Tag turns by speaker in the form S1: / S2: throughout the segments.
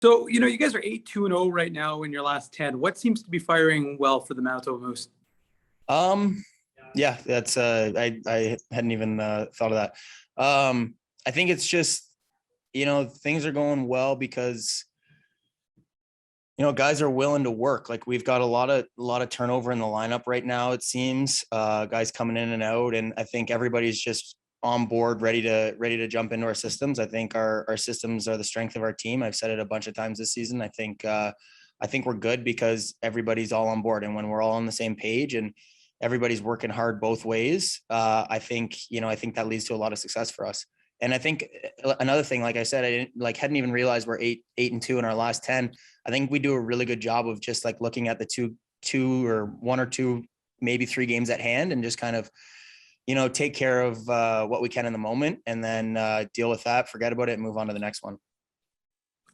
S1: So, you guys are 8-2-0 right now in your last 10. What seems to be firing well for the Manitoba Moose?
S2: Yeah, that's I hadn't even thought of that. I think it's just, things are going well because guys are willing to work. Like we've got a lot of turnover in the lineup right now, it seems. Guys coming in and out, and I think everybody's just on board, ready to jump into our systems. I think our systems are the strength of our team. I've said it a bunch of times this season. I think we're good because everybody's all on board, and when we're all on the same page and everybody's working hard both ways, I think that leads to a lot of success for us. And I think another thing, like I said, hadn't even realized we're 8-2 in our last 10. I think we do a really good job of just like looking at the two or one or two, maybe three games at hand, and just kind of, take care of what we can in the moment, and then deal with that, forget about it, and move on to the next one.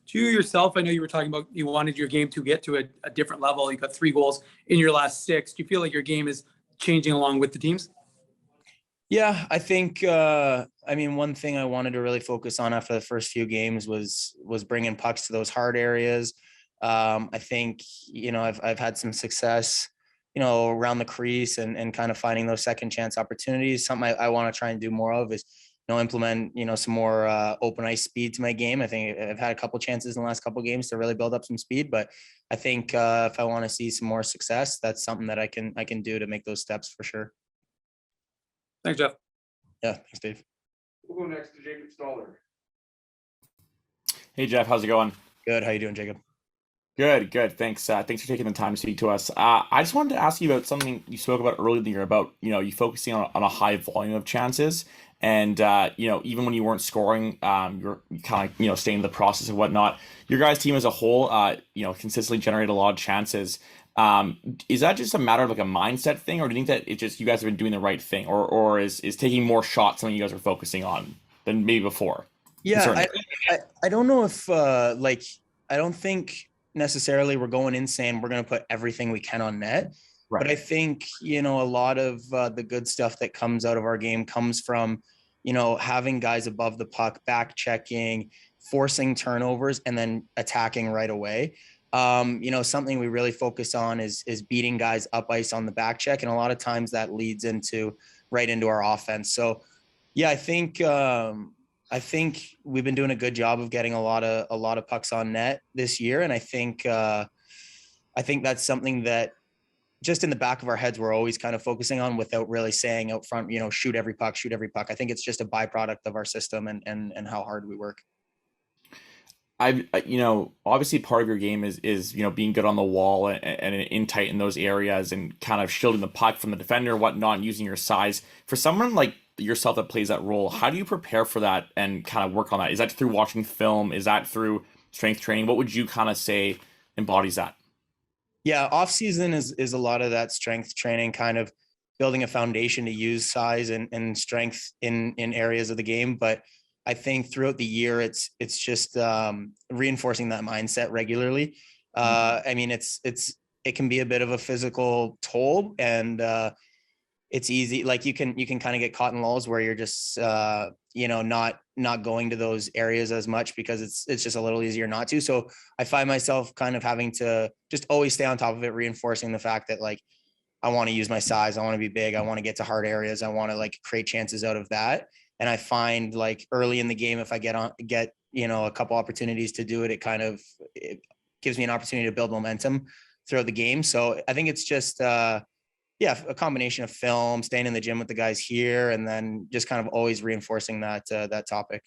S1: To yourself, I know you were talking about you wanted your game to get to a different level. You got 3 goals in your last 6. Do you feel like your game is changing along with the teams?
S2: Yeah, I think, one thing I wanted to really focus on after the first few games was bringing pucks to those hard areas. I think, I've had some success, around the crease and kind of finding those second chance opportunities. Something I want to try and do more of is, implement, some more open ice speed to my game. I think I've had a couple chances in the last couple of games to really build up some speed, but I think if I want to see some more success, that's something that I can do to make those steps for sure.
S1: Thanks, Jeff.
S2: Yeah, thanks, Dave.
S3: We'll go next to Jacob Stoller.
S4: Hey, Jeff, how's it going?
S2: Good. How you doing, Jacob?
S4: Good. Thanks. Thanks for taking the time to speak to us. I just wanted to ask you about something you spoke about earlier in the year about, you focusing on a high volume of chances. And, even when you weren't scoring, you're kind of, staying in the process and whatnot. Your guys' team as a whole, consistently generate a lot of chances. Is that just a matter of like a mindset thing, or do you think that it's just you guys have been doing the right thing, or is taking more shots something you guys are focusing on than maybe before?
S2: Yeah, I don't know if I don't think necessarily we're going in saying we're going to put everything we can on net.
S4: Right.
S2: But I think, a lot of the good stuff that comes out of our game comes from, having guys above the puck, back checking, forcing turnovers, and then attacking right away. Something we really focus on is beating guys up ice on the back check. And a lot of times that leads right into our offense. So yeah, I think we've been doing a good job of getting a lot of pucks on net this year. And I think that's something that just in the back of our heads, we're always kind of focusing on without really saying out front, shoot every puck. I think it's just a byproduct of our system and how hard we work.
S4: Obviously part of your game is being good on the wall and in tight in those areas and kind of shielding the puck from the defender and whatnot, and using your size. For someone like yourself that plays that role, how do you prepare for that and kind of work on that? Is that through watching film? Is that through strength training? What would you kind of say embodies that?
S2: Yeah, off season is a lot of that strength training, kind of building a foundation to use size and strength in areas of the game. But I think throughout the year, it's just reinforcing that mindset regularly. It can be a bit of a physical toll, and it's easy. Like you can kind of get caught in lulls where you're just not going to those areas as much because it's just a little easier not to. So I find myself kind of having to just always stay on top of it, reinforcing the fact that like I want to use my size, I want to be big, I want to get to hard areas, I want to like create chances out of that. And I find like early in the game, if I get a couple opportunities to do it, it gives me an opportunity to build momentum throughout the game. So I think it's just a combination of film, staying in the gym with the guys here, and then just kind of always reinforcing that topic.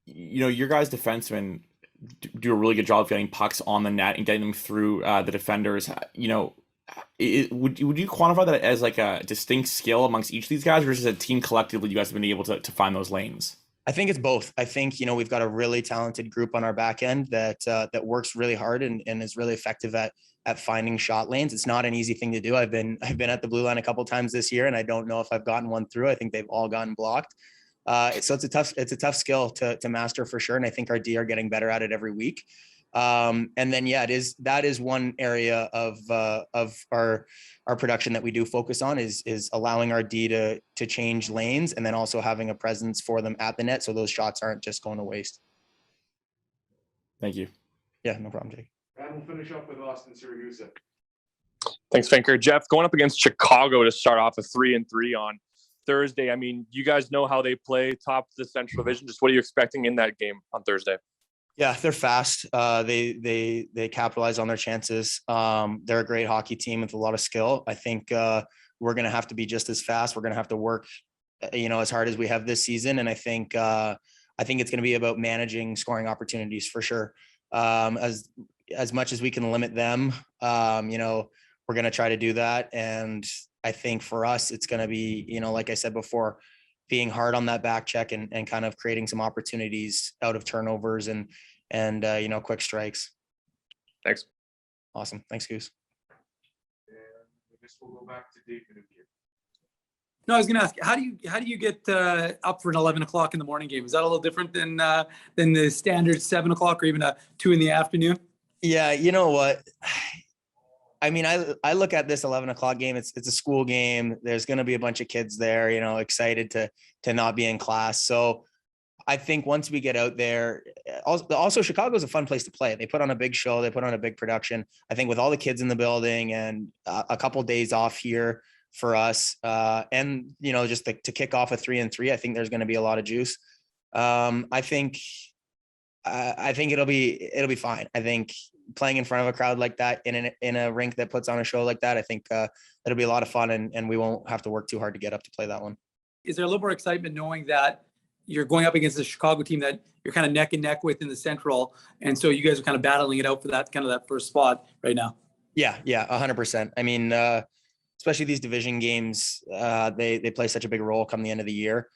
S4: Your guys' defensemen do a really good job of getting pucks on the net and getting them through the defenders. Would you quantify that as like a distinct skill amongst each of these guys, or is it a team collectively you guys have been able to find those lanes?
S2: I think it's both. I think, we've got a really talented group on our back end that works really hard and is really effective at finding shot lanes. It's not an easy thing to do. I've been at the blue line a couple of times this year, and I don't know if I've gotten one through. I think they've all gotten blocked. So it's a tough skill to master for sure. And I think our D are getting better at it every week. And then, that is one area of our production that we do focus on is allowing our D to change lanes, and then also having a presence for them at the net, so those shots aren't just going to waste.
S4: Thank you.
S2: Yeah, no problem, Jake.
S3: And we'll finish up with Austin Siragusa.
S5: Thanks, Finker. Jeff, going up against Chicago to start off a 3-3 on Thursday. I mean, you guys know how they play, top of the Central Division. Just what are you expecting in that game on Thursday?
S2: Yeah, they're fast. They capitalize on their chances. They're a great hockey team with a lot of skill. I think we're going to have to be just as fast. We're going to have to work, as hard as we have this season. And I think it's going to be about managing scoring opportunities for sure. As much as we can limit them, we're going to try to do that. And I think for us, it's going to be, like I said before, being hard on that back check and kind of creating some opportunities out of turnovers and quick strikes.
S5: Thanks.
S2: Awesome. Thanks, Goose.
S3: And I guess we'll go back to Dave Minukian.
S1: No, I was going to ask, how do you get up for an 11 o'clock in the morning game? Is that a little different than the standard 7 o'clock or even a 2 in the afternoon?
S2: Yeah. You know what? I mean, I look at this 11 o'clock game. It's a school game. There's going to be a bunch of kids there, excited to not be in class. So I think once we get out there, also Chicago's a fun place to play. They put on a big show. They put on a big production. I think with all the kids in the building and a couple of days off here for us, and just to kick off a 3-3, I think there's going to be a lot of juice. I think it'll be fine. I think playing in front of a crowd like that in a rink that puts on a show like that, I think it'll be a lot of fun, and we won't have to work too hard to get up to play that one.
S1: Is there a little more excitement knowing that you're going up against the Chicago team that you're kind of neck and neck with in the Central, and so you guys are kind of battling it out for that first spot right now? Yeah,
S2: 100%. I mean, especially these division games, they play such a big role come the end of the year.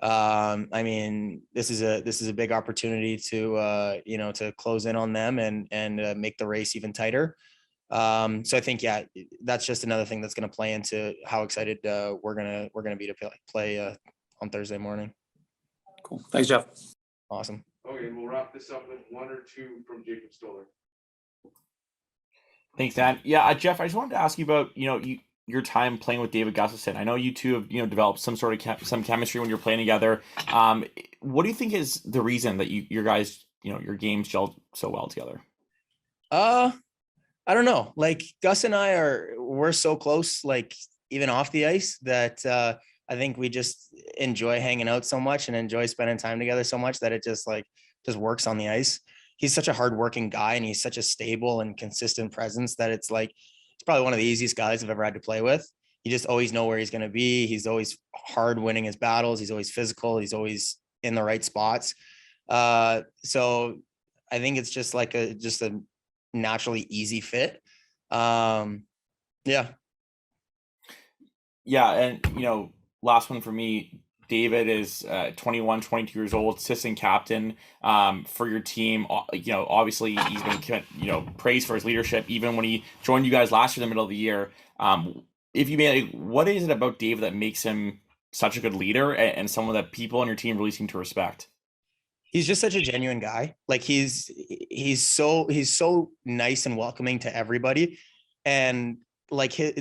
S2: I mean, this is a big opportunity to to close in on them and make the race even tighter. So I think, that's just another thing that's going to play into how excited we're going to be to play on Thursday morning.
S1: Cool. Thanks, Jeff.
S2: Awesome.
S3: Okay, we'll wrap this up with 1 or 2 from Jacob Stoller.
S4: Thanks, Dan. Yeah, Jeff, I just wanted to ask you about, your time playing with David Gustafson. I know you two have, developed some sort of some chemistry when you're playing together. What do you think is the reason that your guys, your games gel so well together?
S2: I don't know. Like Gus and we're so close, like even off the ice, that I think we just enjoy hanging out so much and enjoy spending time together so much that it just works on the ice. He's such a hardworking guy, and he's such a stable and consistent presence that it's probably one of the easiest guys I've ever had to play with. You just always know where he's going to be. He's always hard winning his battles. He's always physical. He's always in the right spots. So I think it's just a naturally easy fit. Yeah.
S4: And, last one for me, David is 21, 22 years old, assistant captain for your team. Obviously he's been, praised for his leadership, even when he joined you guys last year in the middle of the year. What is it about David that makes him such a good leader and someone that people on your team really seem to respect?
S2: He's just such a genuine guy. Like he's so nice and welcoming to everybody. And like he's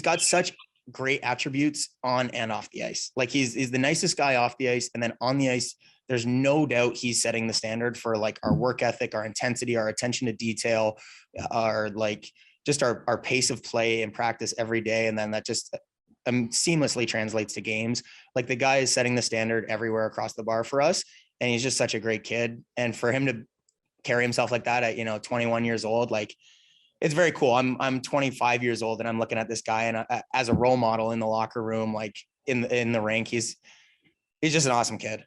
S2: got such great attributes on and off the ice. Like he's the nicest guy off the ice, and then on the ice, there's no doubt he's setting the standard for like our work ethic, our intensity, our attention to detail, our just our pace of play and practice every day. And then that just seamlessly translates to games. Like the guy is setting the standard everywhere across the bar for us, and he's just such a great kid. And for him to carry himself like that at 21 years old, like it's very cool. I'm 25 years old, and I'm looking at this guy and as a role model in the locker room, like in the rink. He's just an awesome kid.